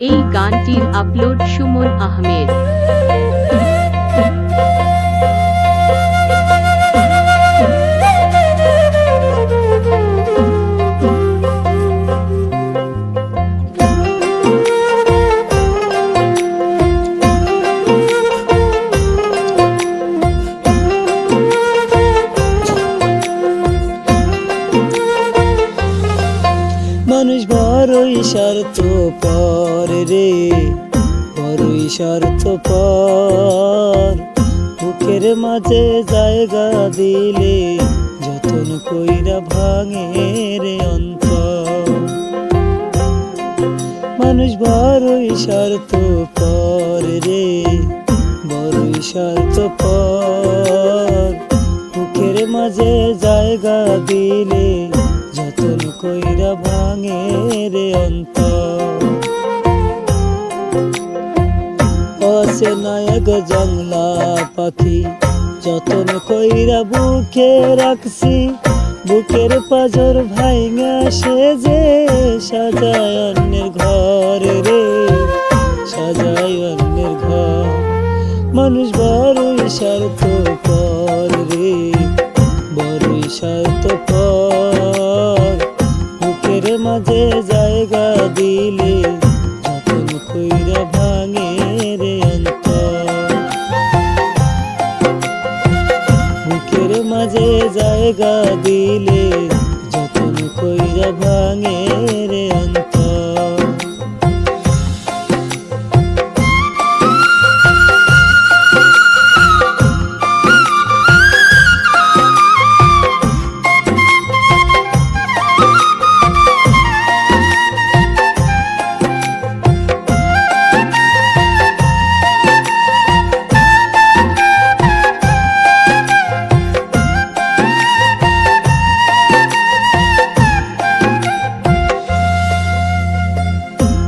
এই গানটির আপলোড সুমন আহমেদ। মানুষ বড়ই স্বার্থপর রে, বড়ই স্বার্থপর। বুকের মাঝে জায়গা দিলে যতন কইরা ভাঙে রে অন্তর। মানুষ বড়ই স্বার্থপর রে, বড়ই স্বার্থপর। বুকের মাঝে জায়গা দিলে যতন কইরা ভাঙে রে অন্তর। অচেনা এক জংলা পাখি যতন কইরা বুকে রাখছি, বুকের পাজর ভাইঙা সে যে সাজায় অন্যের ঘর রে, সাজায় অন্যের ঘর। মানুষ বড়ই স্বার্থপর রে, বড়ই স্বার্থপর। বুকের মাঝে জায়গা দিলে যতন কইরা ভাঙে রে অন্তর। বুকের মাঝে জায়গা দিলে যতন কইরা ভাঙে রে অন্তর।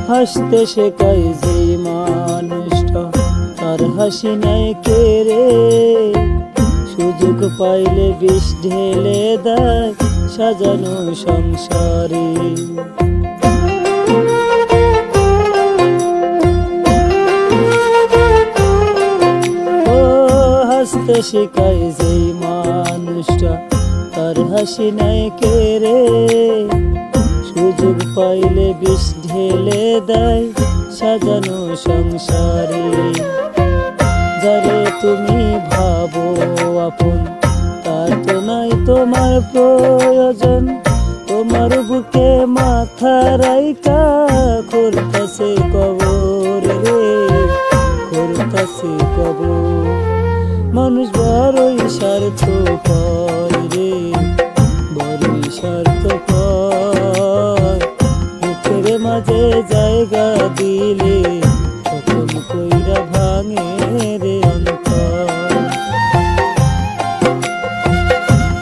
হাসতে শেখায় যে মানুষটা, তার হাসি নাই কে রে। সুযোগ পাইলে বিষ ঢেলে দেয় সাজানো সংসারে। ও হাসতে শেখায় যে মানুষটা, তার হাসি নাই কে রে। সুযোগ পাইলে বিষ ঢেলে দেয় সাজানো সংসারে। যারে তুমি ভাবো আপন, তার তো নাই তোমার প্রয়োজন। তোমার বুকে মাথা রাইকা করতাছে কবর রে, করতাছে কবর। মানুষ বড়ই স্বার্থপর রে, বড়ই স্বার্থপর। বুকের মাঝে জায়গা দিলে যতন কইরা ভাঙে রে অন্তর।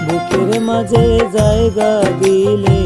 বুকের মাঝে জায়গা দিলে